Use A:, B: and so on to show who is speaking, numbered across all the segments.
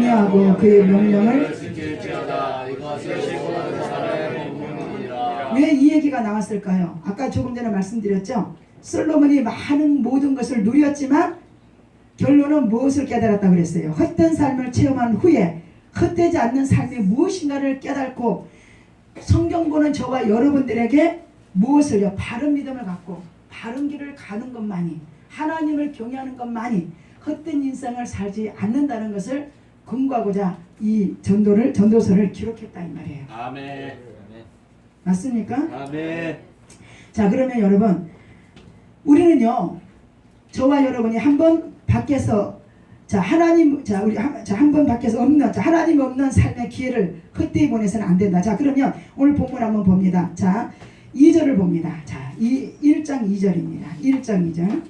A: 하고 그의 명령을
B: 지킬지어다. 이것이 시고하는 사람의 본분이니라.
A: 왜 이 얘기가 나왔을까요? 아까 조금 전에 말씀드렸죠. 솔로몬이 많은 모든 것을 누렸지만 결론은 무엇을 깨달았다고 그랬어요? 헛된 삶을 체험한 후에 헛되지 않는 삶이 무엇인가를 깨닫고 성경 보는 저와 여러분들에게 무엇을요? 바른 믿음을 갖고 바른 길을 가는 것만이, 하나님을 경외하는 것만이 헛된 인생을 살지 않는다는 것을 근거하고자 이 전도서를 기록했다 이 말이에요.
B: 아멘.
A: 맞습니까?
B: 아멘.
A: 자, 그러면 여러분, 우리는요, 저와 여러분이 한번 밖에서 한번 밖에서 하나님 없는 삶의 기회를 헛되이 보내서는 안 된다. 자, 그러면 오늘 본문 한번 봅니다. 자, 2절을 봅니다. 자, 1장 2절입니다. 1장 2절.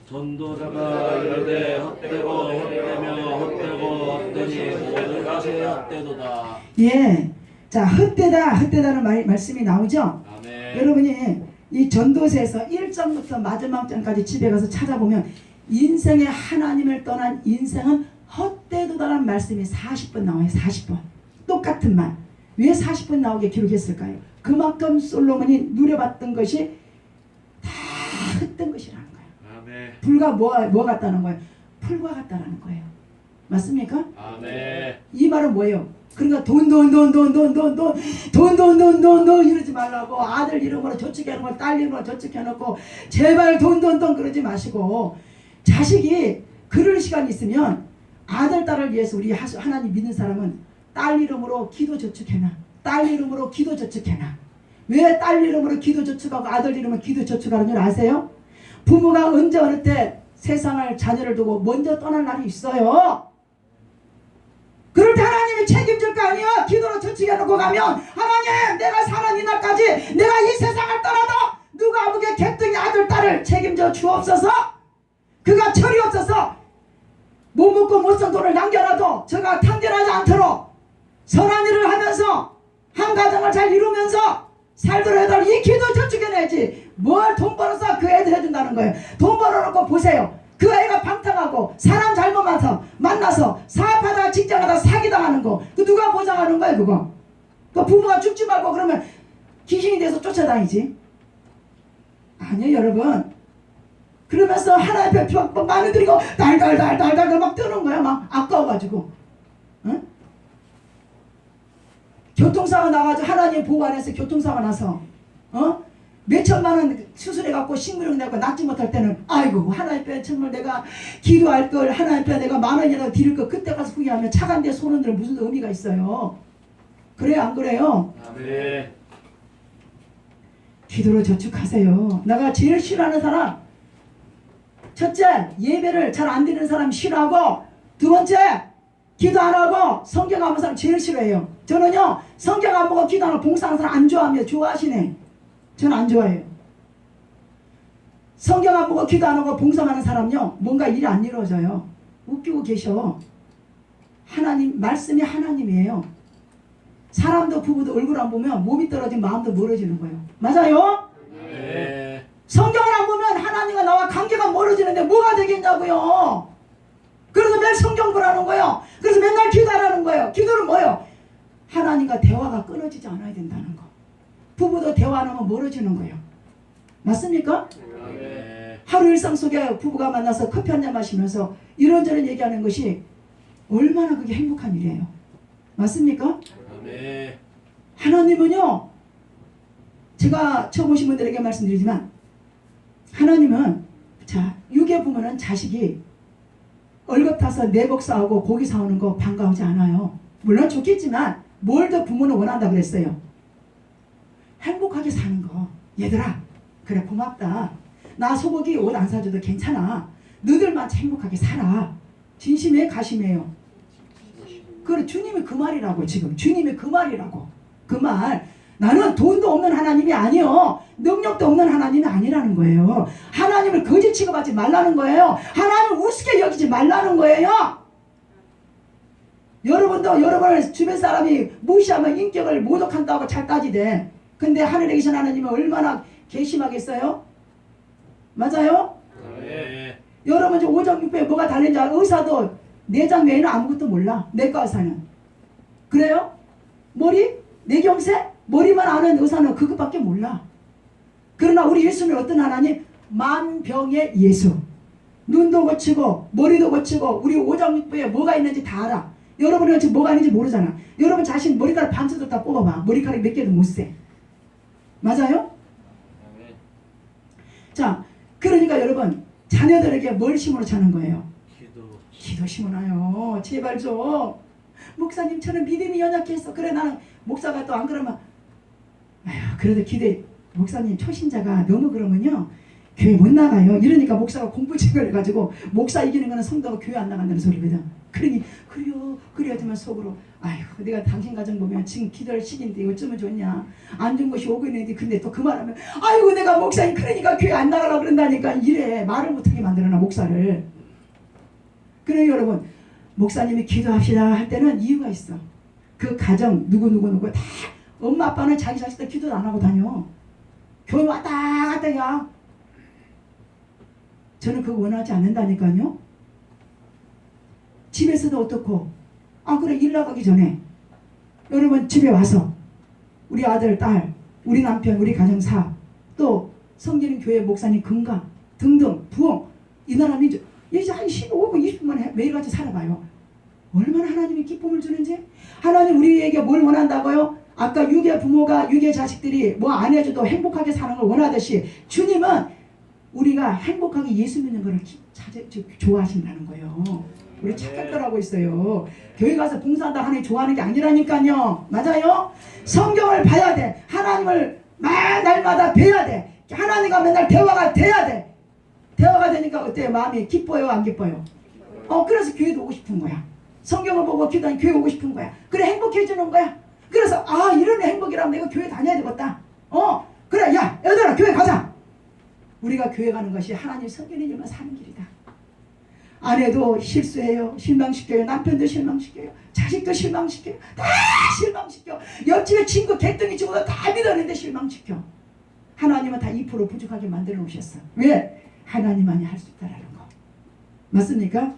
B: 전도자가 이르되 헛되고 헛되며 헛되고 헛되니 모든 것이 헛되도다.
A: 예, 자, 헛되다는 말씀이 나오죠.
B: 아멘.
A: 여러분이 이 전도서에서 1장부터 마지막 장까지 집에 가서 찾아보면 인생의 하나님을 떠난 인생은 헛되도다라는 말씀이 40번 나와요. 40번. 똑같은 말. 왜 40번 나오게 기록했을까요? 그만큼 솔로몬이 누려봤던 것이 다 헛된 것이라는 거예요.
B: 아멘.
A: 불과 뭐 같다는 거예요? 풀과 같다는 거예요. 맞습니까?
B: 아멘.
A: 이 말은 뭐예요? 그러니까 돈 이러지 말라고, 아들 이름으로 저축해놓고 딸 이름으로 저축해놓고 제발 돈 그러지 마시고, 자식이 그럴 시간이 있으면 아들 딸을 위해서 우리 하나님 믿는 사람은 딸 이름으로 기도 저축해놔. 딸 이름으로 기도 저축해놔. 왜 딸 이름으로 기도 저축하고 아들 이름으로 기도 저축하는 줄 아세요? 부모가 언제 어느 때 세상을 자녀를 두고 먼저 떠날 날이 있어요. 그럴 때 하나님이 책임질 거 아니야. 기도로 저축해놓고 가면 하나님, 내가 사는 이날까지 내가 이 세상을 떠나도 누가 아무게 객등이 아들 딸을 책임져 주옵소서. 그가 철이 없어서 못 먹고 못 쓴 돈을 남겨놔도 저가 탕진하지 않도록 선한 일을 하면서 한 가정을 잘 이루면서 살도록 해달 이 기도 저축해내야지. 뭘 돈 벌어서 그 애들 해준다는 거예요. 돈 벌어놓고 보세요. 그 애가 방탕하고 사람 잘못 만나서 사업하다가 직장하다가 사기당하는 거, 그 누가 보장하는 거예요? 그거 그 부모가 죽지 말고 그러면 귀신이 돼서 쫓아다니지. 아니요 여러분. 그러면서 하나님 앞에 막 많이 드리고 달달달 막 뜨는 거야. 막 아까워가지고. 응? 교통사고 나가지고 하나님 보호 안 해서 교통사고 나서 몇천만 원 수술해갖고 식물용 내고 낫지 못할 때는 아이고 하나님 앞에 정말 내가 기도할 걸, 하나님 앞에 내가 10,000원이라도 드릴 걸 그때 가서 후회하면 차간데 손은 들은 무슨 의미가 있어요? 그래요 안 그래요?
B: 아멘.
A: 기도로 저축하세요. 내가 제일 싫어하는 사람, 첫째 예배를 잘 안 드리는 사람 싫어하고, 두 번째 기도 안 하고 성경 안 보는 사람 제일 싫어해요. 저는요 성경 안 보고 기도 안 하고 봉사하는 사람 안 좋아합니다. 좋아하시네. 저는 안 좋아해요. 성경 안 보고 기도 안 하고 봉사하는 사람요 뭔가 일이 안 이루어져요. 웃기고 계셔. 하나님 말씀이 하나님이에요. 사람도 부부도 얼굴 안 보면 몸이 떨어지면 마음도 멀어지는 거예요. 맞아요?
B: 네.
A: 성경을 안 보면 하나님과 나와 관계가 멀어지는데 뭐가 되겠냐고요. 그래서 매일 성경 보라는 거예요. 그래서 맨날 기도하라는 거예요. 기도는 뭐예요? 하나님과 대화가 끊어지지 않아야 된다는 거. 부부도 대화 안 하면 멀어지는 거예요. 맞습니까?
B: 아멘.
A: 하루 일상 속에 부부가 만나서 커피 한잔 마시면서 이런저런 얘기하는 것이 얼마나 그게 행복한 일이에요. 맞습니까?
B: 아멘.
A: 하나님은요, 제가 처음 오신 분들에게 말씀드리지만 하나님은 자 육의 부모는 자식이 얼굴타서 내복 사오고 고기 사오는 거 반가우지 않아요. 물론 좋겠지만 뭘 더 부모는 원한다 그랬어요? 행복하게 사는 거. 얘들아 그래 고맙다. 나 소고기 옷 안 사줘도 괜찮아. 너들만 행복하게 살아. 진심에 가심해요. 그래 주님이 그 말이라고. 지금 주님이 그 말이라고. 그 말. 나는 돈도 없는 하나님이 아니요 능력도 없는 하나님이 아니라는 거예요. 하나님을 거짓 취급하지 말라는 거예요. 하나님을 우습게 여기지 말라는 거예요. 여러분도 여러분을 주변 사람이 무시하면 인격을 모독한다고 잘 따지대. 근데 하늘에 계신 하나님은 얼마나 괘씸하겠어요? 맞아요?
B: 아멘.
A: 여러분 오정육부에 뭐가 달린지 알아요? 의사도 내장 외에는 아무것도 몰라. 내과 의사는. 그래요? 머리? 뇌경색? 머리만 아는 의사는 그것밖에 몰라. 그러나 우리 예수는 어떤 하나님? 만병의 예수. 눈도 고치고 머리도 고치고 우리 오장육부에 뭐가 있는지 다 알아. 여러분은 지금 뭐가 있는지 모르잖아. 여러분 자신 머리카락 반쯤도 다 뽑아봐. 머리카락 몇 개도 못 세. 맞아요? 자, 그러니까 여러분 자녀들에게 뭘 심어놓자는 거예요? 기도 심어놔요. 제발 좀. 목사님 저는 믿음이 연약해서 그래 나는 목사가 또 안 그러면 아휴 그래도 기대 목사님 초신자가 너무 그러면요 교회 못 나가요. 이러니까 목사가 공부직을 해가지고 목사 이기는 거는 성도가 교회 안 나간다는 소리거든. 그러니 그래야지만 속으로 아이고 내가 당신 가정 보면 지금 기도할 시기인데 어쩌면 좋냐. 안 좋은 것이 오고 있는데 근데 또 그 말하면 아이고 내가 목사님 그러니까 교회 안 나가려고 그런다니까 이래. 말을 못하게 만들어놔 목사를. 그래요 여러분. 목사님이 기도합시다 할 때는 이유가 있어. 그 가정 누구 다 엄마 아빠는 자기 자식들 기도도 안 하고 다녀. 교회 왔다 갔다 야. 저는 그거 원하지 않는다니까요. 집에서도 어떻고 아 그래 일 나가기 전에 여러분 집에 와서 우리 아들 딸 우리 남편 우리 가정사 또 섬기는 교회 목사님 건강 등등 부흥 이 나라 민족 이제 한 15분 20분만 매일같이 살아봐요. 얼마나 하나님이 기쁨을 주는지. 하나님 우리에게 뭘 원한다고요? 아까 유괴 부모가 유괴 자식들이 뭐 안 해줘도 행복하게 사는 걸 원하듯이 주님은 우리가 행복하게 예수 믿는 것을 좋아하신다는 거예요. 우리 착각을 하고 있어요. 교회 가서 봉사한다 하나님 좋아하는 게 아니라니까요. 맞아요? 성경을 봐야 돼. 하나님을 날마다 뵈야 돼. 하나님과 맨날 대화가 돼야 돼. 대화가 되니까 어때요? 마음이 기뻐요? 안 기뻐요? 그래서 교회도 오고 싶은 거야. 성경을 보고 기도하니 교회 오고 싶은 거야. 그래 행복해지는 거야. 그래서 이런 행복이라면 내가 교회 다녀야 되겠다. 그래 야 얘들아 교회 가자. 우리가 교회 가는 것이 하나님 섬기는 일만 사는 길이다. 아내도 실수해요. 실망시켜요. 남편도 실망시켜요. 자식도 실망시켜요. 다 실망시켜. 옆집에 친구 개똥이 친구도 다 믿었는데 실망시켜. 하나님은 다 2% 부족하게 만들어 놓으셨어. 왜? 하나님만이 할 수 있다라는 거. 맞습니까?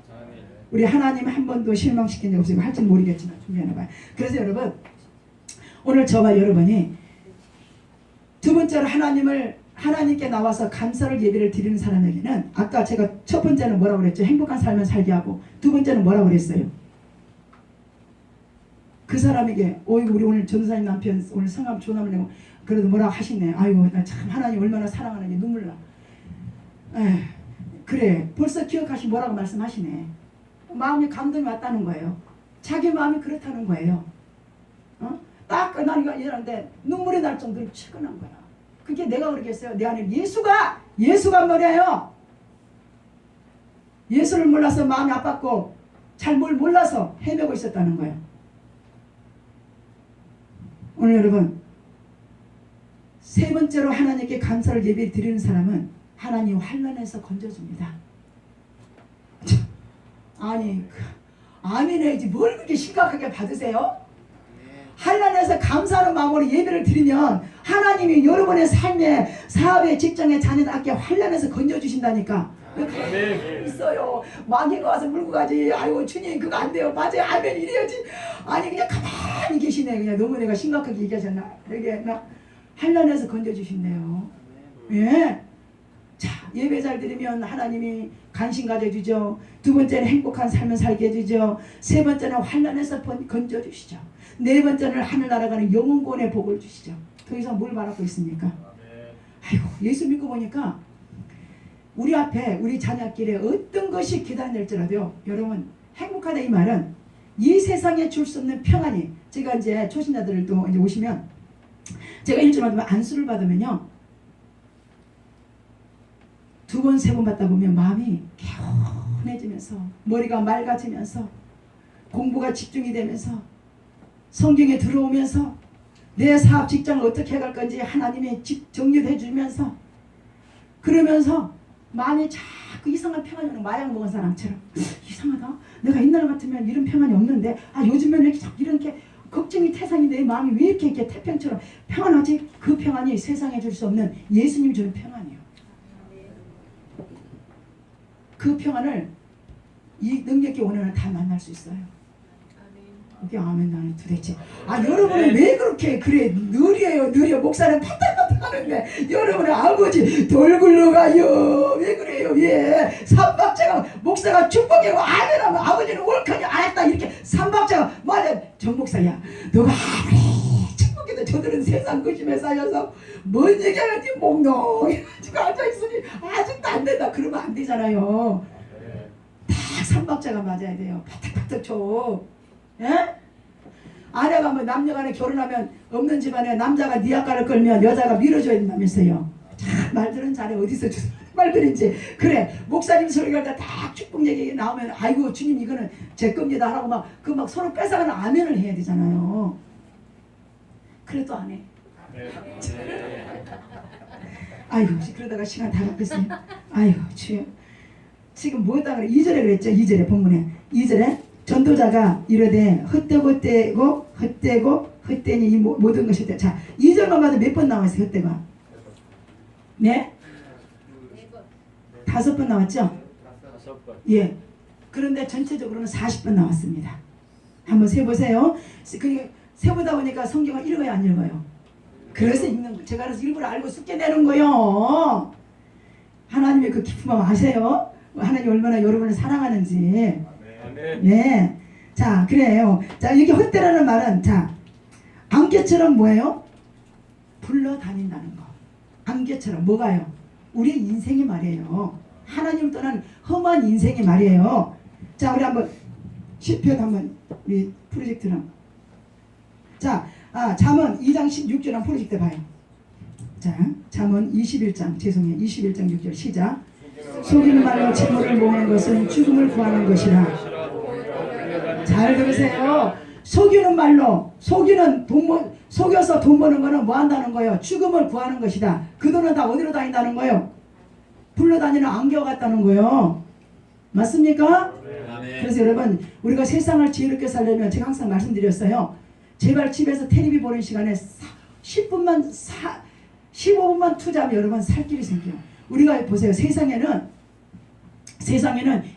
A: 우리 하나님 한 번도 실망시킨 적 없으니까 할지는 모르겠지만 준비하나 봐요. 그래서 여러분 오늘 저와 여러분이 두 번째로 하나님께 나와서 감사를 예배를 드리는 사람에게는 아까 제가 첫 번째는 뭐라고 그랬죠? 행복한 삶을 살게 하고 두 번째는 뭐라고 그랬어요? 그 사람에게 우리 오늘 전도사님 남편 오늘 성함 조남을 내고 그래도 뭐라고 하시네. 아이고 나 참 하나님 얼마나 사랑하는지 눈물 나. 그래 벌써 기억하시 뭐라고 말씀하시네. 마음이 감동이 왔다는 거예요. 자기 마음이 그렇다는 거예요. 딱 난 이거 이러는데 눈물이 날 정도로 측은한 거야. 그게 내가 그러겠어요. 내 안에 예수가 뭐래요? 예수를 몰라서 마음이 아팠고 잘 뭘 몰라서 헤매고 있었다는 거예요. 오늘 여러분 세 번째로 하나님께 감사를 예배 드리는 사람은 하나님 환난에서 건져줍니다. 아니 아멘해야지 뭘 그렇게 심각하게 받으세요? 환난에서 감사하는 마음으로 예배를 드리면 하나님이 여러분의 삶에 사업에 직장에 자녀들께 환난에서 건져주신다니까. 가만히 있어요. 마귀가 와서 물고 가지. 아이고 주님 그거 안 돼요. 맞아요. 아멘 이래야지. 아니 그냥 가만히 계시네. 그냥 너무 내가 심각하게 얘기하셨나. 여기 환난에서 건져주신대요. 예. 자 예배 잘 드리면 하나님이 관심 가져주죠. 두 번째는 행복한 삶을 살게 해주죠. 세 번째는 환난에서 건져주시죠. 네 번째는 하늘나라 가는 영혼권의 복을 주시죠. 더 이상 뭘 바라고 있습니까? 아이고 예수 믿고 보니까 우리 앞에 우리 자녀길에 어떤 것이 기다릴지라도 여러분 행복하다 이 말은 이 세상에 줄 수 없는 평안이 제가 이제 초신자들도 이제 오시면 제가 일주일마다 안수를 받으면요 두 번 세 번 받다 보면 마음이 개운해지면서 머리가 맑아지면서 공부가 집중이 되면서 성경에 들어오면서 내 사업 직장을 어떻게 해갈 건지 하나님이 정리해 주면서 그러면서 마음이 자꾸 이상한 평안이 오는 마약 먹은 사람처럼 이상하다. 내가 옛날 같으면 이런 평안이 없는데 요즘에는 이렇게 자꾸 이렇게 걱정이 태산이 내 마음이 왜 이렇게 태평처럼 평안하지? 그 평안이 세상에 줄 수 없는 예수님이 주는 평안이에요. 그 평안을 이 능력이 오늘은 다 만날 수 있어요. 이게 아멘. 나는 도대체 여러분은 왜 그렇게 그래 느려 목사는 파닥파닥 하는데 여러분의 아버지 돌 굴러가요 왜 그래요 왜 삼박자가 목사가 축복하고 아멘하면 아버지는 옳거니 안 했다 이렇게 삼박자가 맞아 정 목사야 너가 아무리 축복해도 저들은 세상 근심에 쌓여서 뭔 얘기하는지 몽롱히 지금 앉아있으니 아직도 안 된다 그러면 안 되잖아요. 딱 삼박자가 맞아야 돼요. 파닥파닥 쳐. 예? 아내가 뭐 남녀간에 결혼하면 없는 집안에 남자가 네 아까를 끌면 여자가 밀어줘야 된다면서요. 참 말들은 잘해 어디서 말들인지 그래 목사님 설교할 때 딱 축복 얘기 나오면 아이고 주님 이거는 제 겁니다 하라고 막 그 막 서로 뺏어가는 아멘을 해야 되잖아요. 그래도 안 해. 아이고 그러다가 시간 다 바뀌었어요. 아이고 주여 지금 뭐였다 그래 2절에 그랬죠. 2절에 본문에 2절에 전도자가 이르되 헛되고 헛되니 이 모든 것이 헛되. 자 2절만 봐도 몇 번 나왔어요 헛되가? 네? 5번 나왔죠? 예. 그런데 전체적으로는 40번 나왔습니다. 한번 세보세요. 세보다 보니까 성경을 읽어요 안 읽어요? 그래서 읽는 거. 제가 그래서 일부러 알고 숙제 내는 거요. 하나님의 그 기쁨을 아세요? 하나님 얼마나 여러분을 사랑하는지. 네. 자, 그래요. 자, 이렇게 헛되라는 말은, 자, 안개처럼 뭐예요? 불러다닌다는 거. 안개처럼 뭐가요? 우리 인생이 말이에요. 하나님 떠난 험한 인생이 말이에요. 자, 우리 한번 시편 한번 우리 프로젝트랑. 자, 잠언 2장 16절 한번 프로젝트 봐요. 자, 잠언 21장, 죄송해요. 21장 6절 시작. 속이는 말로 재물을 모으는 것은 죽음을 구하는 것이라. 잘 들으세요. 속이는 말로 속여서 돈 버는 거는 뭐 한다는 거예요? 죽음을 구하는 것이다. 그 돈은 다 어디로 다닌다는 거예요? 불러다니는 안개와 같다는 거예요. 맞습니까? 그래서 여러분 우리가 세상을 지혜롭게 살려면 제가 항상 말씀드렸어요. 제발 집에서 텔레비 보는 시간에 10분만 15분만 투자하면 여러분 살 길이 생겨요. 우리가 보세요. 세상에는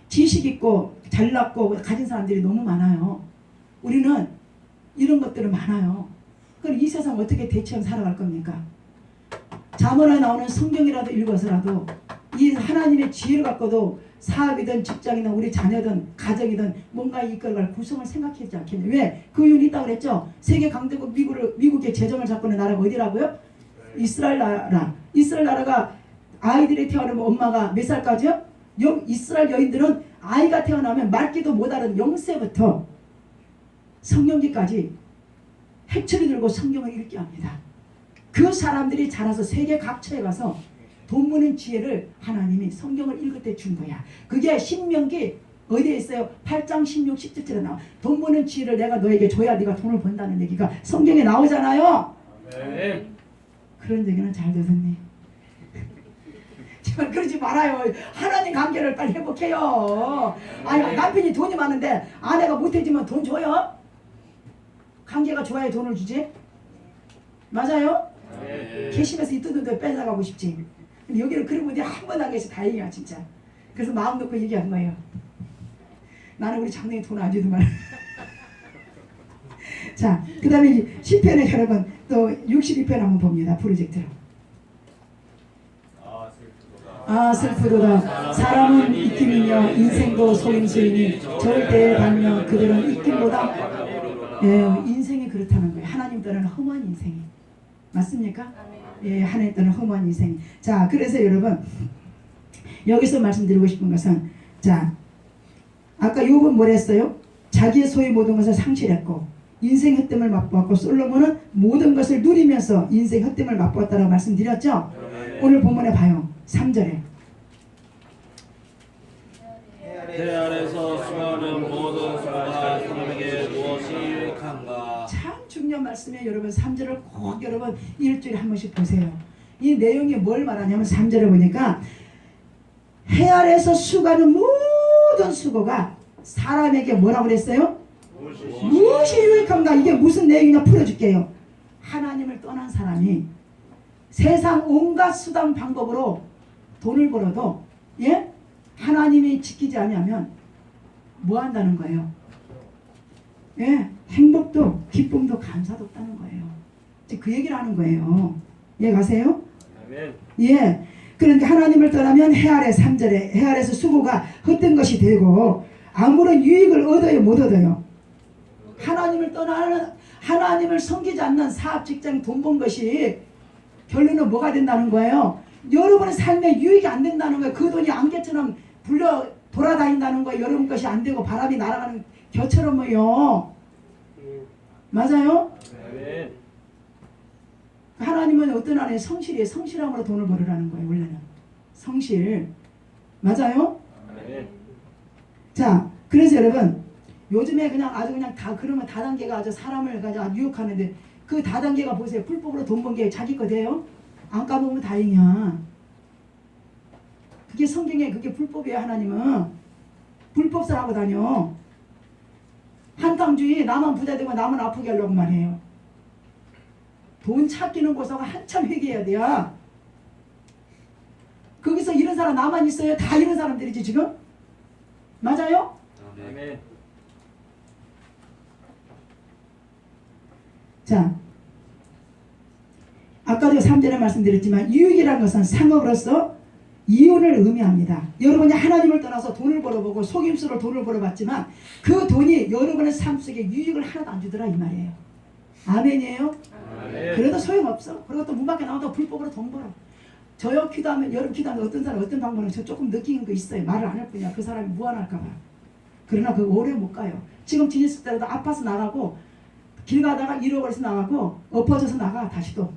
A: 지식 있고 잘났고 가진 사람들이 너무 많아요. 우리는 이런 것들은 많아요. 그럼 이 세상 어떻게 대처하며 살아갈 겁니까? 잠언에 나오는 성경이라도 읽어서라도 이 하나님의 지혜를 갖고도 사업이든 직장이든 우리 자녀든 가정이든 뭔가 이끌어갈 구성을 생각하지 않겠냐. 왜? 그 이유는 있다고 그랬죠. 세계 강대국 미국의 재정을 잡고 있는 나라가 어디라고요? 이스라엘 나라. 이스라엘 나라가 아이들이 태어나면 엄마가 몇 살까지요? 이스라엘 여인들은 아이가 태어나면 말귀도 못하는 0세부터 성령기까지 핵처리 들고 성경을 읽게 합니다. 그 사람들이 자라서 세계 각처에 가서 돈 버는 지혜를 하나님이 성경을 읽을 때 준 거야. 그게 신명기 어디에 있어요? 8장 16, 17절에 나와. 돈 버는 지혜를 내가 너에게 줘야 네가 돈을 번다는 얘기가 성경에 나오잖아요. 네. 그런 얘기는 잘 듣었니? 제발 그러지 말아요. 하나님 관계를 빨리 회복해요. 아니 남편이 돈이 많은데 아내가 못해주면 돈 줘요? 관계가 좋아야 돈을 주지? 맞아요? 네. 개심해서 이 뜯어도 뺏어가고 싶지. 근데 여기는 그런 분들이 한 번 안 계셔 다행이야 진짜. 그래서 마음 놓고 얘기한 거예요. 나는 우리 장래에 돈 안 주더만. 자, 그 다음에 시편에 여러분 또 62편 한번 봅니다. 프로젝트로. 슬프도다. 사람은 입김이며 인생도 속임수이니 저울 때에 가면 그들은 입김보다 인생이 그렇다는 거예요. 하나님 떠나는 험한 인생이. 맞습니까? 예, 하나님 떠나는 험한 인생. 자, 그래서 여러분 여기서 말씀드리고 싶은 것은 자, 아까 욥은 뭘 했어요? 자기의 소유 모든 것을 상실했고 인생 헛됨을 맛보았고 솔로몬은 모든 것을 누리면서 인생 헛됨을 맛보았다고 말씀드렸죠? 오늘 본문에 봐요. 3절에
B: 해 아래서 수많은 모든 수가 하나님에게 무엇이 유익한가.
A: 참 중요한 말씀이에요. 여러분 3절을 꼭 여러분 일주일에 한 번씩 보세요. 이 내용이 뭘 말하냐면 3절에 보니까 해 아래서 수가는 모든 수고가 사람에게 뭐라고 그랬어요? 무엇이 유익한가. 이게 무슨 내용이냐 풀어줄게요. 하나님을 떠난 사람이 세상 온갖 수단 방법으로 돈을 벌어도 예? 하나님이 지키지 않으면 뭐 한다는 거예요? 예, 행복도 기쁨도 감사도 없다는 거예요. 이제 그 얘기를 하는 거예요. 예, 가세요?
B: 아멘.
A: 예. 그러니까 하나님을 떠나면 해 아래 3절에 해 아래서 수고가 헛된 것이 되고 아무런 유익을 얻어요 못 얻어요? 하나님을 떠나는 하나님을 섬기지 않는 사업 직장 돈 번 것이 결론은 뭐가 된다는 거예요? 여러분의 삶에 유익이 안 된다는 거예요. 그 돈이 안개처럼 불려 돌아다닌다는 거예요. 여러분 것이 안 되고 바람이 날아가는 겨처럼요. 맞아요?
B: 아멘.
A: 하나님은 어떤 안에 성실이에요. 성실함으로 돈을 벌으라는 거예요. 원래는 성실. 맞아요?
B: 아멘.
A: 자, 그래서 여러분 요즘에 그냥 아주 그냥 다 그러면 다단계가 아주 사람을 아주 유혹하는데 그 다단계가 보세요. 불법으로 돈 번 게 자기 거 돼요? 안 까먹으면 다행이야. 그게 성경에 그게 불법이에요. 하나님은 불법설 하고 다녀. 한탕주의 나만 부자 되고 나만 아프게 하려고 말해요. 돈 찾기는 곳하고 한참 회개해야 돼요. 거기서 이런 사람 나만 있어요? 다 이런 사람들이지 지금? 맞아요?
B: 아멘.
A: 자, 아까도 3절에 말씀드렸지만 유익이라는 것은 상업으로서 이윤을 의미합니다. 여러분이 하나님을 떠나서 돈을 벌어보고 속임수로 돈을 벌어봤지만 그 돈이 여러분의 삶 속에 유익을 하나도 안 주더라 이 말이에요. 아멘이에요?
B: 아멘.
A: 그래도 소용없어. 그리고 또 문 밖에 나와도 불법으로 돈 벌어. 저요 기도하면 여러분 기도하면 어떤 사람 어떤 방법은 저 조금 느끼는 거 있어요. 말을 안 할 뿐이야. 그 사람이 무안할까 봐. 그러나 그 오래 못 가요. 지금 지냈을 때라도 아파서 나가고 길 가다가 잃어버려서 나가고 엎어져서 나가 다시 또.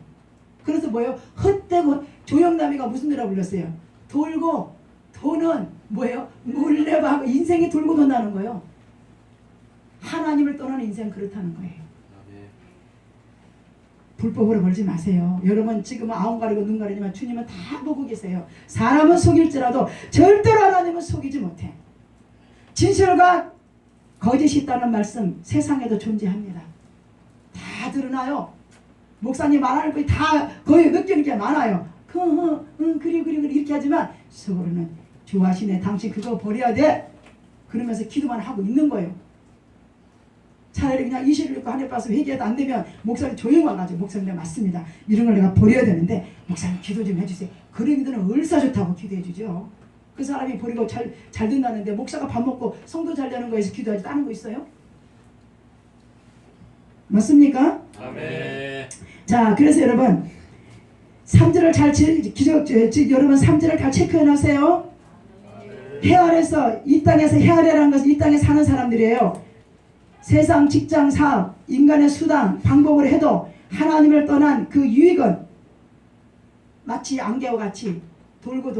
A: 그래서 뭐예요? 헛되고 조영남이가 무슨 노래 불렀어요? 돌고 돈은 뭐예요? 물레방아. 인생이 돌고 돈다는 거예요. 하나님을 떠나는 인생 그렇다는 거예요. 불법으로 벌지 마세요. 여러분 지금은 아웅 가리고 눈 가리지만 주님은 다 보고 계세요. 사람은 속일지라도 절대로 하나님은 속이지 못해. 진실과 거짓이 있다는 말씀 세상에도 존재합니다. 다 드러나요. 목사님 말하는 거에 다 거의 느끼는 게 많아요. 그리 이렇게 하지만 속으로는 좋아하시네. 당신 그거 버려야 돼. 그러면서 기도만 하고 있는 거예요. 차라리 그냥 21일 하늘 봐서 회개해도 안 되면 목사님 조용히 와가지고 목사님 맞습니다. 이런 걸 내가 버려야 되는데 목사님 기도 좀 해주세요. 그런 믿음은 얼싸 좋다고 기도해 주죠. 그 사람이 버리고 잘 된다는데 목사가 밥 먹고 성도 잘 되는 거에서 기도하지 다른 거 있어요? 맞습니까?
B: 아멘.
A: 자, 그래서 여러분 3절을 여러분 3절을 다 체크해 놓으세요. 해 아래서 이 땅에서 해 아래라는 것은 이 땅에 사는 사람들이에요. 세상, 직장, 사업, 인간의 수단, 방법으로 해도 하나님을 떠난 그 유익은 마치 안개와 같이 돌고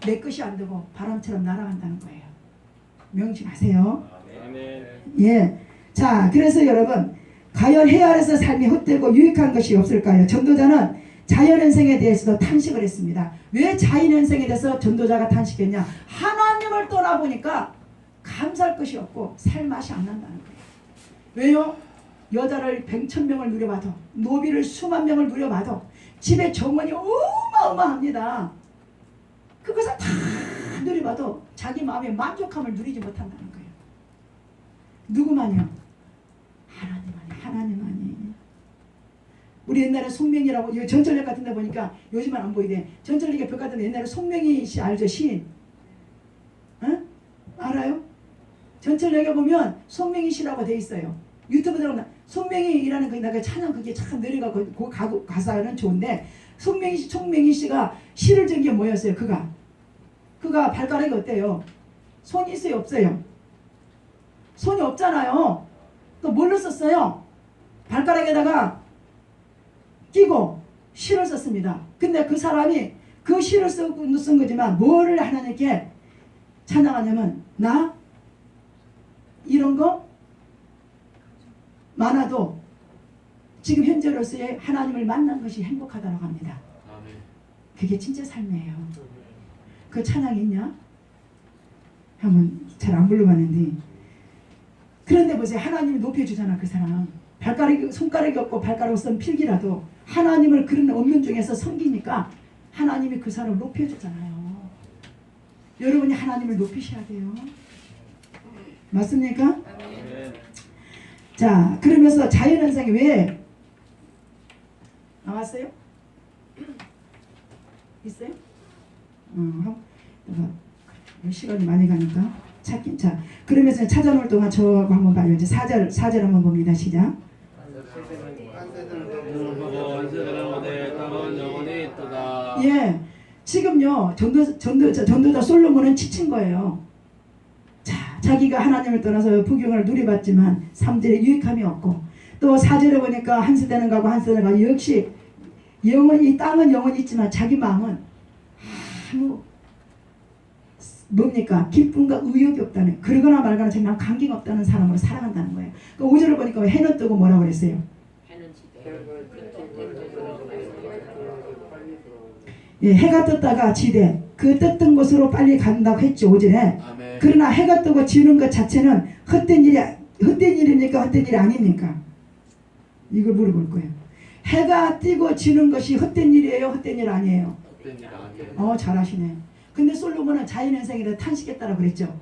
A: 내 것이 안 되고 바람처럼 날아간다는 거예요. 명심하세요.
B: 아멘.
A: 예. 자, 그래서 여러분 과연 해 아래서 삶이 헛되고 유익한 것이 없을까요? 전도자는 자연현생에 대해서도 탄식을 했습니다. 왜 자연현생에 대해서 전도자가 탄식했냐? 하나님을 떠나보니까 감사할 것이 없고 살 맛이 안 난다는 거예요. 왜요? 여자를 100,000명을 누려봐도 노비를 수만 명을 누려봐도 집에 정원이 어마어마합니다. 그것을 다 누려봐도 자기 마음의 만족함을 누리지 못한다는 거예요. 누구만요? 하나님만이. 우리 옛날에 송명이라고 전철역 같은 데 보니까 요즘은 안 보이대. 전철역에 벽 같은 데 옛날에 송명이 씨 알죠? 시인. 응? 알아요? 전철역에 보면 송명이 씨라고 돼 있어요. 유튜브 들어가면 송명이라는 그 찬양 그게 참 내려가 그 가사는 좋은데 송명이 씨가 시를 지은 게 뭐였어요? 그가 발가락이 어때요? 손이 있어요? 없어요? 손이 없잖아요. 또 뭘로 썼어요? 발가락에다가 끼고 시를 썼습니다. 근데 그 사람이 그 시를 쓴 거지만 뭐를 하나님께 찬양하냐면 나 이런 거 많아도 지금 현재로서의 하나님을 만난 것이 행복하다고 합니다. 그게 진짜 삶이에요. 그 찬양이 있냐? 한번 잘 안 불러봤는데 그런데 보세요. 하나님을 높여주잖아. 그 사람 손가락이 없고 발가락 쓴 필기라도 하나님을 그런 없는 중에서 섬기니까 하나님이 그 사람을 높여주잖아요. 여러분이 하나님을 높이셔야 돼요. 맞습니까?
B: 아멘.
A: 자, 그러면서 자연현상이 왜 나왔어요? 있어요? 시간이 많이 가니까 찾긴. 자, 그러면서 찾아놓을 동안 저거 한번 봐요. 이제 4절 한번 봅니다. 시작.
B: 눈을 보고 한세대를 보되 땅은 영원히 있도다.
A: 예, 지금요 전도자 솔로몬은 지친 거예요. 자, 자기가 하나님을 떠나서 부경을 누려봤지만 3절에 유익함이 없고, 또 4절에 보니까 한 세대는 가고 한 세대는 가고, 역시 영원히, 이 땅은 영원히 있지만 자기 마음은 아무 뭡니까? 기쁨과 의욕이 없다는, 그러거나 말거나 정말 감격 없다는 사람으로 살아간다는 거예요. 그 5절을 보니까 해는 뜨고 뭐라고 그랬어요? 예, 해가 떴다가 지되 그 떴던 곳으로 빨리 간다고 했죠. 5절에.
B: 아멘.
A: 그러나 해가 뜨고 지는 것 자체는 헛된 일입니까? 헛된 일이 아닙니까? 이걸 물어볼 거예요. 해가 뜨고 지는 것이 헛된 일이에요? 헛된 일 아니에요?
B: 헛된 일 아니에요.
A: 잘하시네. 근데 솔로몬은 자연현상에 탄식했다라고 그랬죠.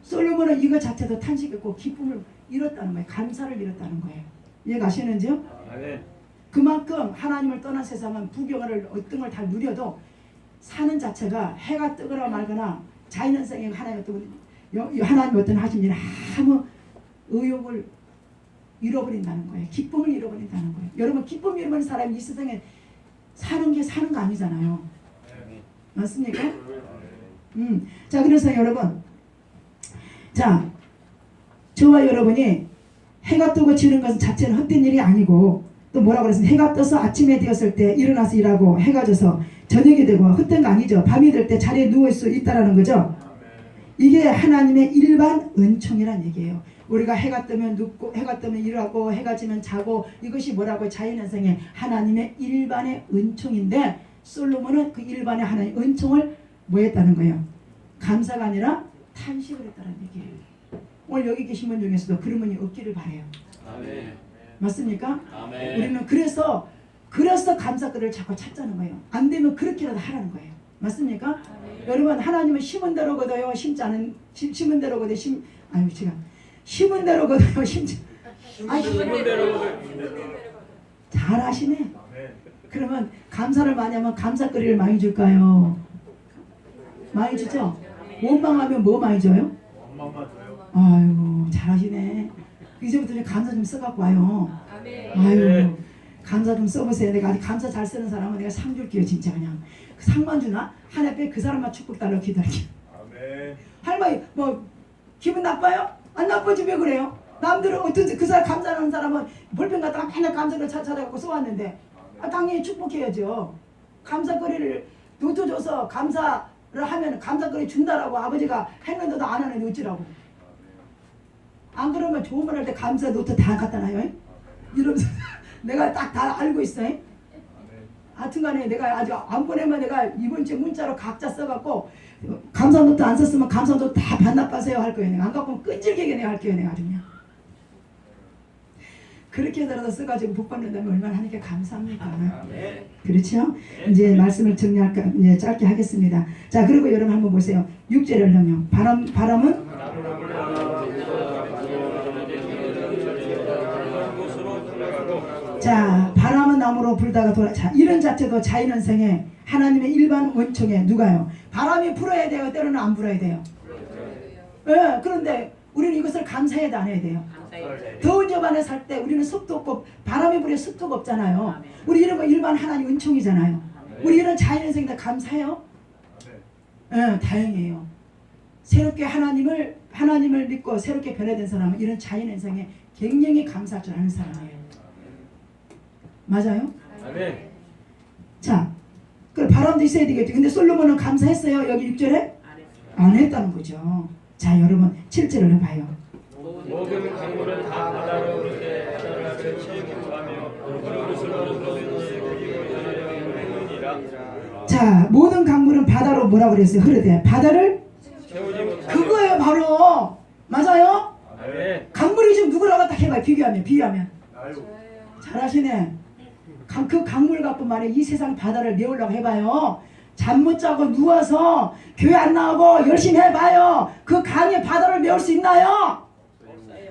A: 솔로몬은 이거 자체도 탄식했고 기쁨을 잃었다는 거예요. 감사를 잃었다는 거예요. 이해가시는지요?
B: 아멘.
A: 그만큼 하나님을 떠난 세상은 부경을 어떤 걸 다 누려도 사는 자체가 해가 뜨거나 말거나 자연현상에 하나님 어떤 하신 일 아무 의욕을 잃어버린다는 거예요. 기쁨을 잃어버린다는 거예요. 여러분, 기쁨을 잃어버린 사람이 이 세상에 사는 거 아니잖아요. 맞습니까? 자, 그래서 여러분, 자, 저와 여러분이 해가 뜨고 지는 것은 자체는 헛된 일이 아니고, 또 뭐라고 그랬습니까? 해가 떠서 아침에 되었을 때 일어나서 일하고, 해가 져서 저녁이 되고, 헛된 거 아니죠. 밤이 될 때 자리에 누울 수 있다라는 거죠. 이게 하나님의 일반 은총이란 얘기예요. 우리가 해가 뜨면 눕고, 해가 뜨면 일하고, 해가 지면 자고, 이것이 뭐라고? 자연현상의 하나님의 일반의 은총인데, 솔로몬은 그 일반의 하나님의 은총을 뭐 했다는 거예요? 감사가 아니라 탄식을 했다는 얘기예요. 오늘 여기 계신 분 중에서도 그런 분이 없기를 바라요.
B: 아멘.
A: 맞습니까?
B: 아멘.
A: 우리는 그래서 감사글을 자꾸 찾자는 거예요. 안 되면 그렇게라도 하라는 거예요. 맞습니까? 여러분, 하나님은 심은 대로 거둬요. 심은 대로 거둬요. 심은 대로 거둬요.
B: 심은 대로
A: 잘하시네. 그러면 감사를 많이 하면 감사거리를 많이 줄까요? 많이 주죠? 원망하면 뭐 많이 줘요?
C: 원망만 줘요.
A: 아이고, 잘하시네. 이제부터 감사 좀 써갖고 와요. 아유, 감사 좀 써보세요. 내가 아직 감사 잘 쓰는 사람은 내가 상 줄게요. 진짜 그냥. 상만 주나? 하나 빼 그 사람만 축복 달라고 기다릴게요.
C: 아멘.
A: 할머니, 뭐 기분 나빠요? 안 나쁘지 왜 그래요? 남들은 어떤 그 사람 감사하는 사람은 볼펜 갖다가 맨날 감사를 찾아갖고 써왔는데, 당연히 축복해야죠. 감사거리를 노트 줘서 감사를 하면 감사거리 준다라고 아버지가 했는데도 안 하는 어찌라고. 안 그러면 좋은 말 할 때 감사 노트 다 갖다 놔요. 이러면서 내가 딱 다 알고 있어요. 하여튼간에 내가 아직 안 보내면 내가 이번 주에 문자로 각자 써갖고 감사 노트 안 썼으면 감사 노트 다 반납하세요 할 거예요. 내가 안 갖고 끈질기게 내가 할게요. 내가 아주 그냥. 그렇게 해서라도 써가지고 복 받는다면 얼마나 하니까 감사합니까? 그렇죠? 이제 말씀을 정리할까, 이제 짧게 하겠습니다. 자, 그리고 여러분 한번 보세요. 6절을요. 바람은 자, 바람은 나무로 불다가 돌아. 자, 이런 자체도 자연현상에 하나님의 일반 원총에 누가요? 바람이 불어야 돼요? 때로는 안 불어야 돼요? 예, 그런데 우리는 이것을 감사해야 돼, 안 해야 돼요? 더운 집 안에 살 때 우리는 습도 없고 바람이 불에 습도가 없잖아요. 우리 이런 거 일반 하나님 은총이잖아요. 우리 이런 자연현상에 다 감사해요? 예, 다행이에요. 새롭게 하나님을 믿고 새롭게 변화된 사람은 이런 자연현상에 굉장히 감사할 줄 아는 사람이에요. 맞아요?
B: 아멘.
A: 자, 그 바람도 있어야 되겠죠. 근데 솔로몬은 감사했어요? 여기 6절에? 안 했다는 거죠. 자, 여러분 7절을 봐요.
B: 모든 강물은 다 바다로 오르되 바다가 그치지 못하며 그릇으로 흐르느니라.
A: 자, 모든 강물은 바다로 뭐라 그랬어요? 흐르되 바다를
B: 채우지 못하며.
A: 그거예요, 바로. 맞아요?
B: 아멘.
A: 강물이 지금 누구랑 갖다 해봐요. 비교하면.
C: 나요.
A: 잘하시네. 그 강물 갖고 말이야 이 세상 바다를 메우려고 해봐요. 잠 못 자고 누워서 교회 안 나오고 열심히 해봐요. 그 강의 바다를 메울 수 있나요?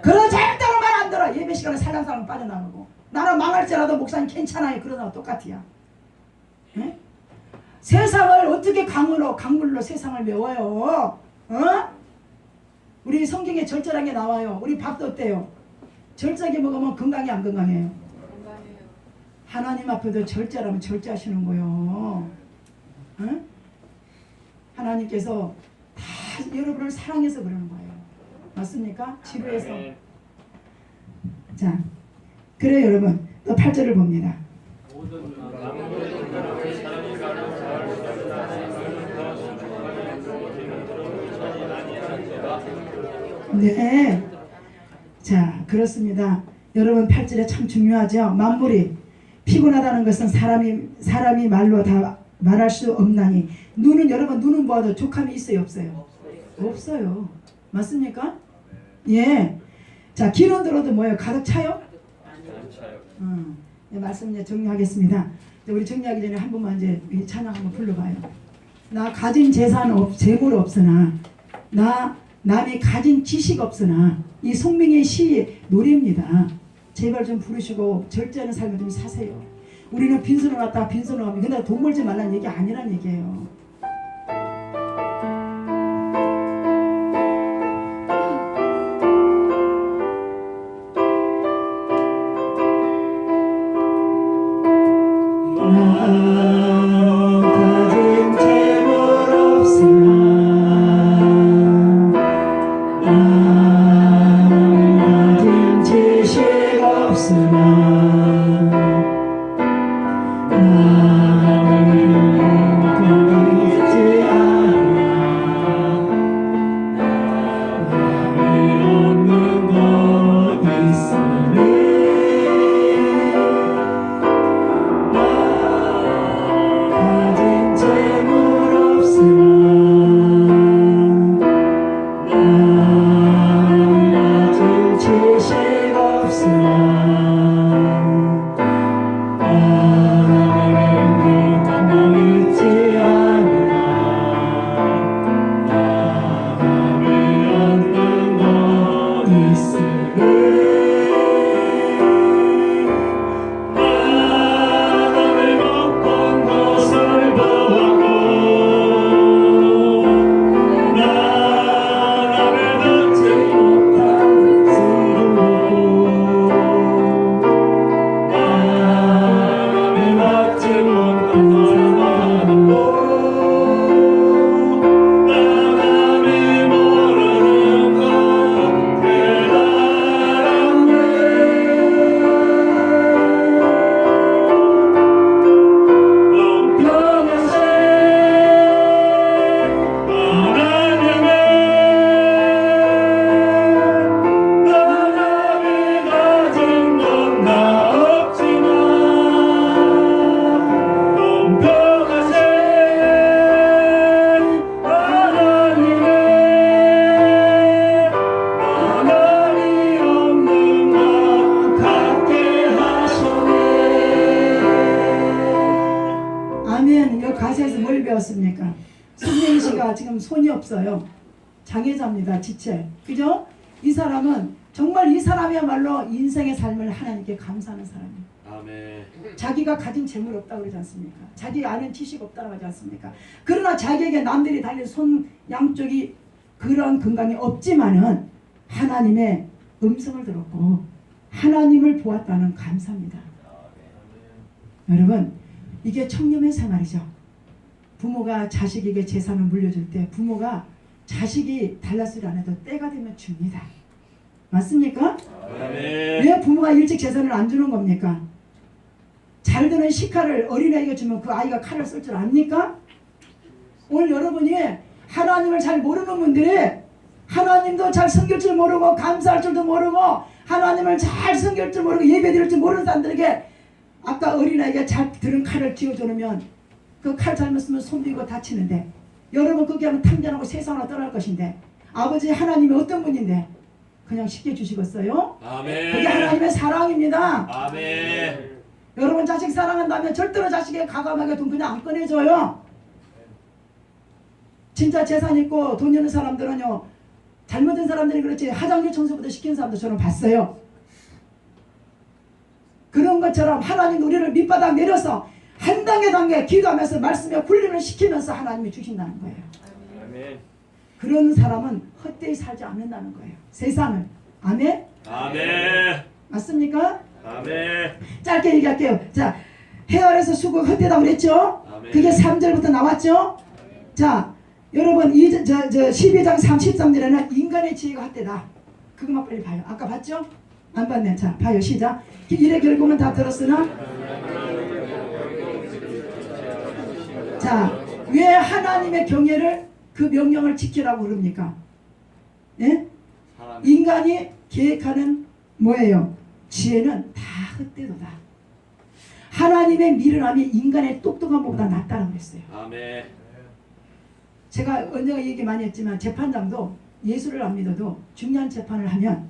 A: 그런 절대로 말 안 들어. 예배 시간에 살랑살랑 빠져나가고 나는 망할지라도 목사님 괜찮아요. 그러나 똑같이야. 예? 세상을 어떻게 강물로 세상을 메워요? 어? 우리 성경에 절절하게 나와요. 우리 밥도 어때요? 절제하게 먹으면 건강이 안 건강해요?
D: 건강해요.
A: 하나님 앞에도 절제하면 절제하시는 거요. 어? 하나님께서 다 여러분을 사랑해서 그러는 거예요. 맞습니까? 지루해서. 자, 그래 여러분 또 8절을 봅니다. 네. 자, 그렇습니다. 여러분 8절에 참 중요하죠. 만물이 피곤하다는 것은 사람이 말로 다 말할 수 없나니 눈은 여러분 눈은 보아도 족함이 있어요 없어요? 없어요. 맞습니까? 예. 자, 귀는 들어도 뭐예요? 가득 차요? 네, 말씀 이제 정리하겠습니다. 우리 정리하기 전에 한 번만 이제 이 찬양 한번 불러봐요. 나 가진 재물 없으나 나 남이 가진 지식 없으나 이 송명의 시 노래입니다. 제발 좀 부르시고 절제하는 삶을 좀 사세요. 우리는 빈손으로 왔다 빈손으로 가면 근데 돈 벌지 말라는 얘기 아니란 얘기예요. 지금 손이 없어요. 장애자입니다. 지체. 그죠? 이 사람은 정말 이 사람이야말로 인생의 삶을 하나님께 감사하는 사람이에요.
B: 아멘.
A: 자기가 가진 재물 없다고 그러지 않습니까? 자기 아는 지식 없다고 하지 않습니까? 그러나 자기에게 남들이 달린 손 양쪽이 그런 건강이 없지만은 하나님의 음성을 들었고 하나님을 보았다는 감사입니다. 여러분 이게 청렴의 생활이죠. 부모가 자식에게 재산을 물려줄 때 부모가 자식이 달라스를 안 해도 때가 되면 줍니다. 맞습니까? 왜 부모가 일찍 재산을 안 주는 겁니까? 잘 드는 시칼을 어린아이가 주면 그 아이가 칼을 쓸 줄 압니까? 오늘 여러분이 하나님을 잘 모르는 분들이 하나님도 잘 섬길 줄 모르고 감사할 줄도 모르고 하나님을 잘 섬길 줄 모르고 예배 드릴 줄 모르는 사람들에게 아까 어린아이가 잘 들은 칼을 쥐어주면 그 칼 잘못 쓰면 손 들고 다치는데 여러분 그렇게 하면 탕전하고 세상으로 떠날 것인데 아버지 하나님이 어떤 분인데 그냥 쉽게 주시겠어요?
B: 아멘.
A: 그게 하나님의 사랑입니다.
B: 아멘.
A: 여러분 자식 사랑한다면 절대로 자식에게 가감하게 돈 그냥 안 꺼내줘요. 진짜 재산 있고 돈 있는 사람들은요 잘못된 사람들이 그렇지 화장실 청소부터 시킨 사람도 저는 봤어요. 그런 것처럼 하나님 우리를 밑바닥 내려서 한 단계 기도하면서 말씀에 훈련을 시키면서 하나님이 주신다는 거예요.
B: 아멘.
A: 그런 사람은 헛되이 살지 않는다는 거예요. 세상을. 아멘?
B: 아멘.
A: 맞습니까?
B: 아멘.
A: 짧게 얘기할게요. 자, 헤아려서 수고 헛되다고 그랬죠?
B: 아멘.
A: 그게 3절부터 나왔죠? 자, 여러분 12장 33절에는 인간의 지혜가 헛되다. 그것만 빨리 봐요. 아까 봤죠? 안 봤네. 자, 봐요. 시작. 일의 결국은 다 들었으나 자, 왜 하나님의 경애를 그 명령을 지키라고 그럽니까? 예? 인간이 계획하는 뭐예요? 지혜는 다 헛되도다. 하나님의 미련함이 인간의 똑똑한 것보다 낫다고 그랬어요.
B: 아멘.
A: 제가 언젠가 얘기 많이 했지만 재판장도 예수를 안 믿어도 중요한 재판을 하면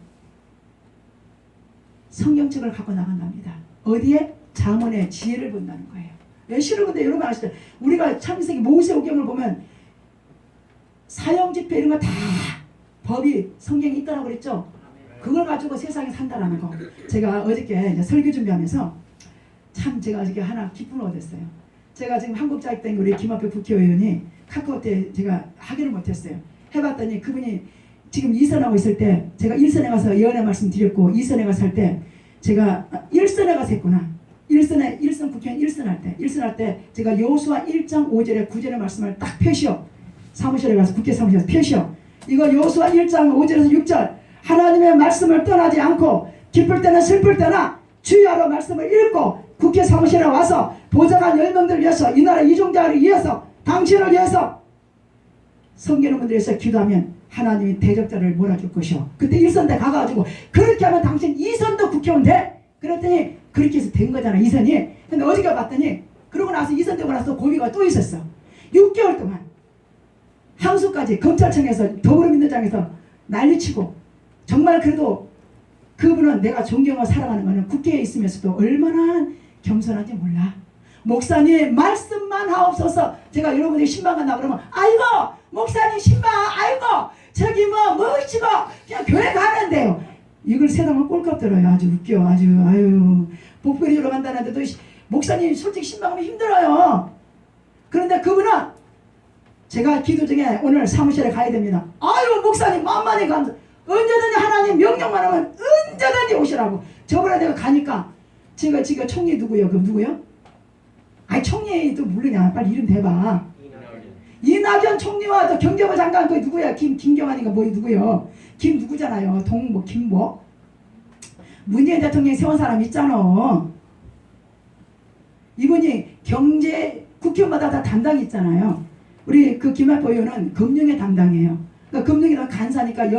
A: 성경책을 갖고 나간답니다. 어디에? 잠언의 지혜를 본다는 거예요. 실은 근데 여러분 아시죠? 우리가 창세기 모세오경을 보면 사형집회 이런 거 다 법이 성경에 있다고 그랬죠? 그걸 가지고 세상에 산다라는 거. 제가 어저께 이제 설교 준비하면서 참 제가 어저께 하나 기쁨을 얻었어요. 제가 지금 한국자익당 우리 김학표 국회의원이 카카오 때 제가 확인을 못했어요. 해봤더니 그분이 지금 2선하고 있을 때 제가 1선에 가서 예언의 말씀 드렸고 2선에 가서 할 때 제가 1선에 가서 했구나. 1선 국회의원 1선 할 때 제가 여호수아 1장 5절에 9절의 말씀을 딱 펴시오. 사무실에 가서 국회 사무실에서 펴시오. 이거 여호수아 1장 5절에서 6절 하나님의 말씀을 떠나지 않고 기쁠 때나 슬플 때나 주야로 말씀을 읽고 국회 사무실에 와서 보좌관 10명들을 위해서 이 나라 이종자를 위해서 당신을 위해서 성계는 분들 위해서 기도하면 하나님이 대적자를 몰아줄 것이오. 그때 1선 때 가가지고 그렇게 하면 당신 2선도 국회의원 돼. 그랬더니 그렇게 해서 된 거잖아 2선이. 근데 어저께 봤더니 그러고 나서 2선 되고 나서 고비가 또 있었어. 6개월 동안 항소까지 검찰청에서 더불어민주당에서 난리치고 정말 그래도 그분은 내가 존경하고 사랑하는 거는 국회에 있으면서도 얼마나 겸손한지 몰라. 목사님 말씀만 하옵소서. 제가 여러분들이 신방 간다 그러면 아이고 목사님 신방 아이고 저기 뭐 있지고 그냥 교회 가는데요. 이걸 세상은 꼴값 들어요. 아주 웃겨. 아주 아유 복부리로 간다는데도 목사님 솔직히 신방하면 힘들어요. 그런데 그분은 제가 기도 중에 오늘 사무실에 가야 됩니다. 아유 목사님 만만히 감사. 언제든지 하나님 명령만 하면 언제든지 오시라고. 저번에 내가 가니까 제가 총리 누구요? 그럼 누구요? 아니 총리도 모르냐. 빨리 이름 대봐. 이낙연 총리와 또 경제부 장관 그 누구야? 김경환인가 뭐 누구요? 김 누구잖아요. 동뭐 김뭐 문재인 대통령이 세운 사람 있잖아. 이분이 경제 국회의원마다 다 담당이 있잖아요. 우리 그 김학보 의원은 금융의 담당이에요. 그러니까 금융이 다 간사니까